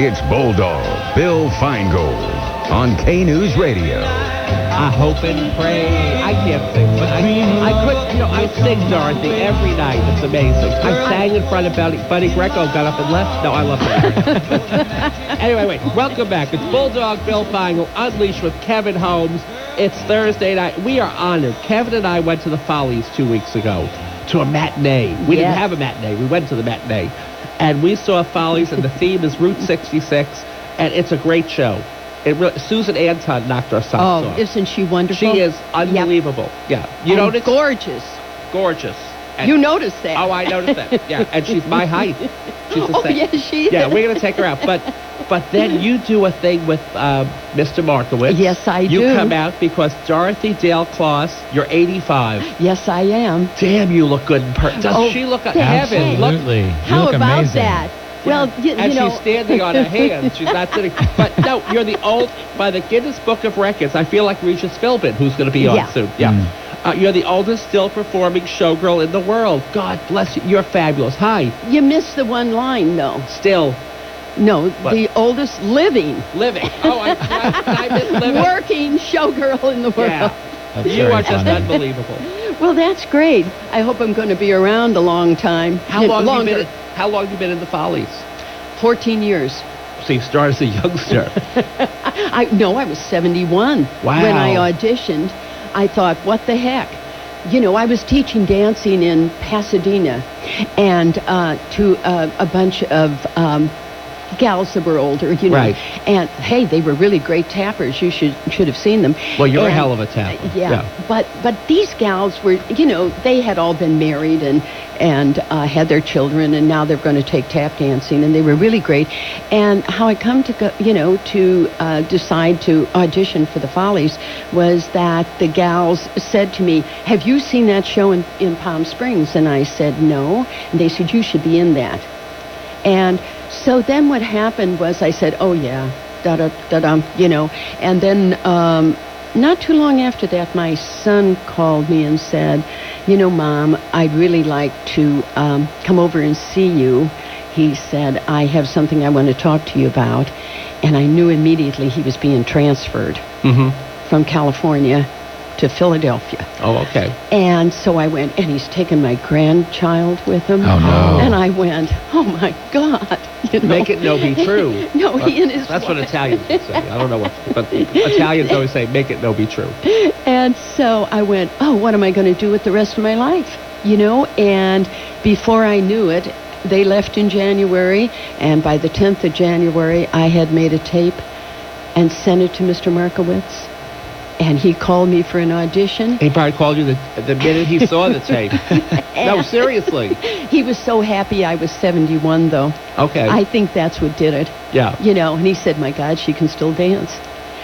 It's Bulldog, Bill Feingold, on K-News Radio. I hope and pray. I can't sing, but I could, I sing Dorothy every night. It's amazing. I sang in front of Buddy Greco, got up and left. No, I love that. Anyway, wait. Welcome back. It's Bulldog, Bill Feingold, Unleashed with Kevin Holmes. It's Thursday night. We are honored. Kevin and I went to the Follies 2 weeks ago to a matinee. We didn't have a matinee. We went to the matinee. And we saw Follies, and the theme is Route 66, and it's a great show. Susan Anton knocked our socks off. Oh, isn't she wonderful? She is unbelievable. Yeah. You noticed? Gorgeous. Gorgeous. And you noticed that. Oh, I noticed that. Yeah, and she's my height. She's the same. Yes, she is. Yeah, we're going to take her out. But then you do a thing with Mr. Markowitz. Yes, I do. You come out because Dorothy Dale Kloss, you're 85. Yes, I am. Damn, you look good in person. Does she look... Kevin, look... Absolutely. How about amazing. That? Well, you know... she's standing on her hands. She's not sitting... But no, you're the old... By the Guinness Book of Records, I feel like Regis Philbin, who's going to be on soon. Yeah. You're the oldest still performing showgirl in the world. God bless you. You're fabulous. Hi. You missed the one line, though. Still. No, the oldest living. Living. Oh, I miss living. Working showgirl in the world. Yeah. You are just unbelievable. Well, that's great. I hope I'm going to be around a long time. How long have you been in the Follies? 14 years. So you started as a youngster. I was 71 when I auditioned. I thought, what the heck? I was teaching dancing in Pasadena and to a bunch of gals that were older, Right. And, hey, they were really great tappers. You should have seen them. Well, you're a hell of a tapper. Yeah. But these gals were, they had all been married and had their children, and now they're going to take tap dancing, and they were really great. And how I come to go, to decide to audition for the Follies was that the gals said to me, "Have you seen that show in Palm Springs?" And I said, "No." And they said, "You should be in that." And so then what happened was I said, "Oh, yeah, da-da-da-dum," And then not too long after that, my son called me and said, "Mom, I'd really like to come over and see you." He said, "I have something I want to talk to you about." And I knew immediately he was being transferred from California to Philadelphia. Oh, okay. And so I went, and he's taken my grandchild with him. Oh, no. And I went, oh, my God. Make it no be true. No, he and his That's what Italians would say. I don't know what, but Italians always say, make it no be true. And so I went, oh, what am I going to do with the rest of my life? And before I knew it, they left in January, and by the 10th of January, I had made a tape and sent it to Mr. Markowitz. And he called me for an audition. He probably called you the minute he saw the tape. No, seriously. He was so happy I was 71, though. Okay. I think that's what did it. Yeah. And he said, my God, she can still dance.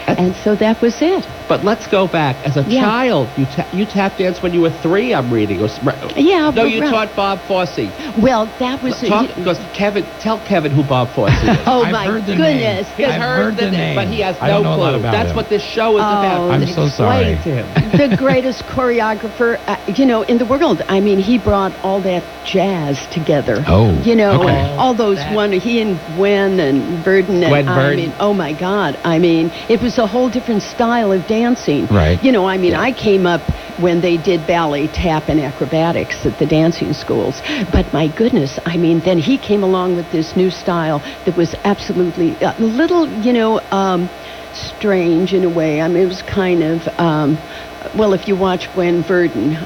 And so that was it. But let's go back. As a child, you tap danced when you were 3, I'm reading. Yeah. No, you taught Bob Fosse. Well, that was... Because tell Kevin who Bob Fosse is. Oh, my goodness. He's heard the name, but he has no clue. That's what this show is about. I'm so sorry. To him. The greatest choreographer, in the world. I mean, he brought all that jazz together. Oh, all those he and Gwen and Verdon. I mean, oh, my God. I mean, it was a whole different style of dancing. Right. I came up when they did ballet, tap, and acrobatics at the dancing schools. But my goodness, then he came along with this new style that was absolutely a little, strange in a way. I mean, it was kind of, if you watch Gwen Verdon,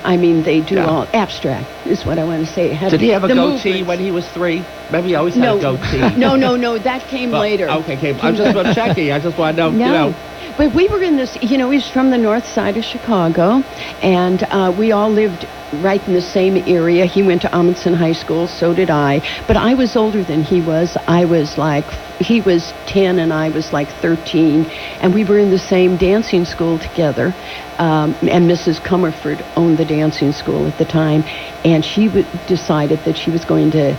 they do all abstract, is what I want to say. Did he have a goatee when he was 3? Maybe he always had a goatee. No, that came later. Okay, I'm just checking. I just want to know, But we were in this, he's from the north side of Chicago, and we all lived right in the same area. He went to Amundsen High School, so did I. But I was older than he was. He was 10 and I was 13, and we were in the same dancing school together. And Mrs. Comerford owned the dancing school at the time, and she decided that she was going to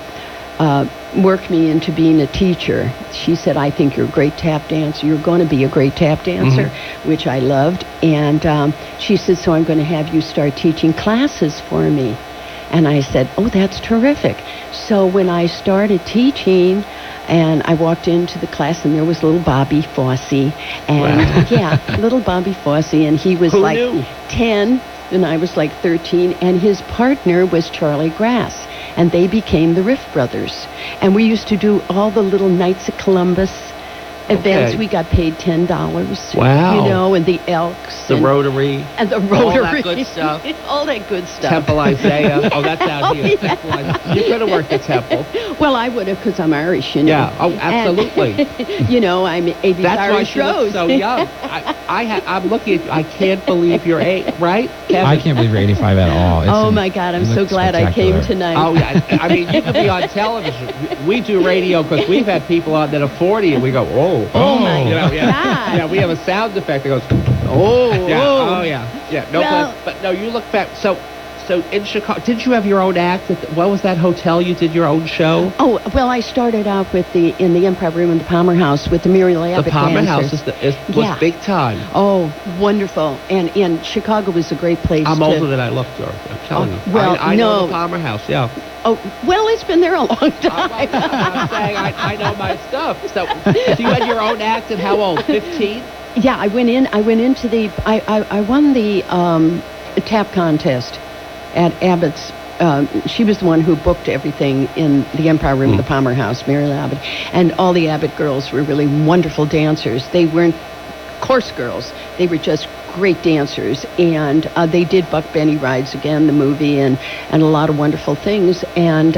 work me into being a teacher. She said, I think you're a great tap dancer. You're going to be a great tap dancer, which I loved. And she said, so I'm going to have you start teaching classes for me. And I said, oh, that's terrific. So when I started teaching, And I walked into the class, and there was little Bobby Fosse. And, little Bobby Fosse. And he was Who like knew? 10, and I was like 13. And his partner was Charlie Grass. And they became the Riff Brothers. And we used to do all the little Knights of Columbus events. Okay. We got paid $10. Wow. You know, and the Elks. The and, Rotary. And the Rotary. All that good stuff. All that good stuff. Temple Isaiah. Oh, that's out here. Yeah. Temple Isaiah. You could have worked at Temple. Well, I would have, because I'm Irish, you know. Yeah. Oh, absolutely. And, you know, I'm 80s That's why Irish she looks Rose. so young. I'm looking at you. I can't believe you're 8, right? Kevin? I can't believe you're 85 at all. Oh, my God. I'm you so look glad I came spectacular. tonight. Oh, yeah. I mean, you could be on television. We do radio because we've had people on that are 40, and we go, oh. Oh, my You know, yeah. God. Yeah, we have a sound effect that goes, Oh, yeah, oh. oh, yeah. Yeah, no, Well- but no, you look back. So in Chicago, did you have your own act? What was that hotel? You did your own show? Oh, well, I started out in the Empire Room in the Palmer House with the Muriel Abbott The Palmer House dancers. was Yeah. big time. Oh, wonderful. And Chicago was a great place I'm to... older than I look, Dorothy. I'm telling Oh, you. well, I know no. the Palmer House, yeah. Oh, well, it's been there a long time. I'm saying I know my stuff. So you had your own act at how old? 15? Yeah, I went into the... I won the tap contest at Abbott's. She was the one who booked everything in the Empire Room of the Palmer House, Muriel Abbott. And all the Abbott girls were really wonderful dancers. They weren't coarse girls. They were just great dancers. And they did Buck Benny Rides Again, the movie, and a lot of wonderful things. And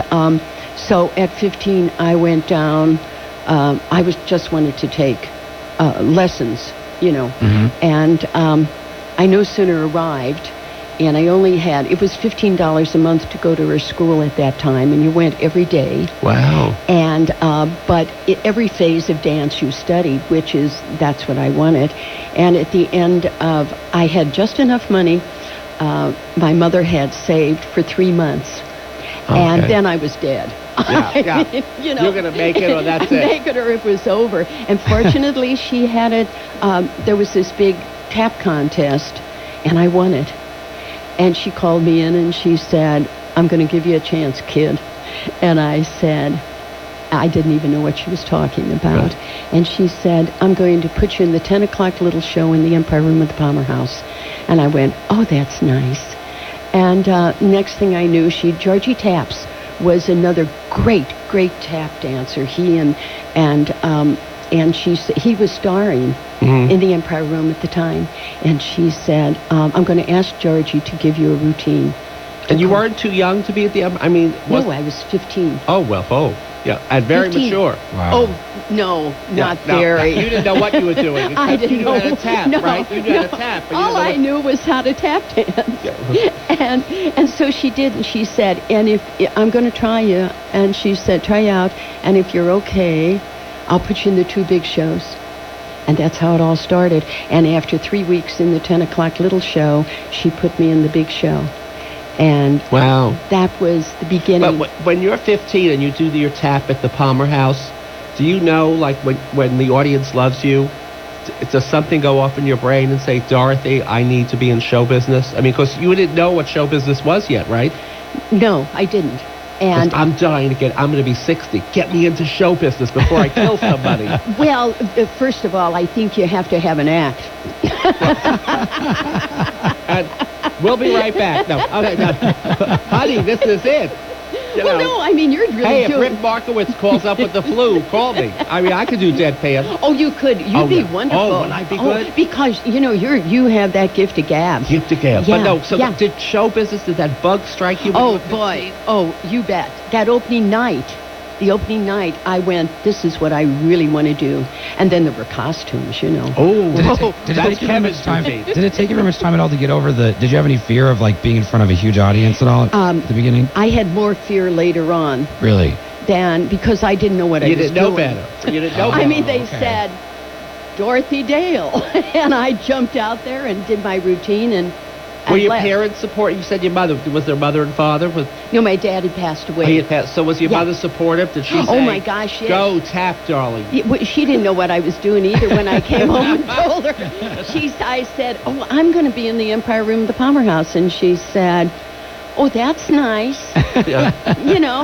so at 15, I went down. I just wanted to take lessons, you know. And I no sooner arrived, and I only had, it was $15 a month to go to her school at that time, and you went every day. Wow. And, but every phase of dance you studied, that's what I wanted. And at the end of, I had just enough money, my mother had saved for 3 months. And Okay. then I was dead. Yeah. You know, You're going to make it or that's it. Make it or it was over. And fortunately, she had it. There was this big tap contest, and I won it. And she called me in and she said, "I'm going to give you a chance, kid." And I said, I didn't even know what she was talking about. Right. And she said, "I'm going to put you in the 10 o'clock little show in the Empire Room at the Palmer House." And I went, "Oh, that's nice." And next thing I knew, Georgie Taps was another great tap dancer. He he was starring in the Empire Room at the time. And she said, "I'm going to ask Georgie to give you a routine." And you weren't too young to be at the, No, I was 15. Oh, well, yeah, and very 15. mature. Wow. Oh, no, not No, very. You didn't know what you were doing. I except didn't you know. knew how to tap, No, right? You knew how to tap. But you all didn't know I what- knew was how to tap dance. Yeah. And so she did, and she said, "And if I'm going to try you," and she said, "Try out, and if you're okay, I'll put you in the 2 big shows." And that's how it all started. And after 3 weeks in the 10 o'clock little show, she put me in the big show. And Wow. that was the beginning. But when you're 15 and you do your tap at the Palmer House, do you know, like, when the audience loves you, does something go off in your brain and say, "Dorothy, I need to be in show business"? I mean, because you didn't know what show business was yet, right? No, I didn't. And I'm dying to I'm going to be 60. Get me into show business before I kill somebody. well, first of all, I think you have to have an act. And we'll be right back. No, okay, no. Honey, this is it. You Well, know. no, I mean, you're really Hey, if doing... Rick Markowitz calls up with the flu, call me. I mean, I could do deadpan. Oh, you could. You'd Oh, be yeah. wonderful. Oh, would I be good? Because, you know, you have that gift of gab. Gift to gab. Yeah, But no, so yeah. did show business, did that bug strike you? when you Oh, were 15? boy. Oh, you bet. That opening night, I went, this is what I really want to do. And then there were costumes, you know. Oh, Did it that's take you very much Kevin's time? routine. Did it take you very much time at all to get over did you have any fear of like being in front of a huge audience at all at the beginning? I had more fear later on Really? because I didn't know what I You was didn't know doing. better. You didn't know better. I mean, they okay. said, Dorothy Dale. And I jumped out there and did my routine and Were your left. parents support? You said your mother. Was there mother and father? No, my daddy passed away. Oh, you had passed. So was your Yeah. mother supportive? Did she say, Oh, my gosh, yes. go tap, darling? She didn't know what I was doing either when I came home and told her. I said, "Oh, I'm going to be in the Empire Room of the Palmer House." And she said, "Oh, that's nice." Yeah. You know.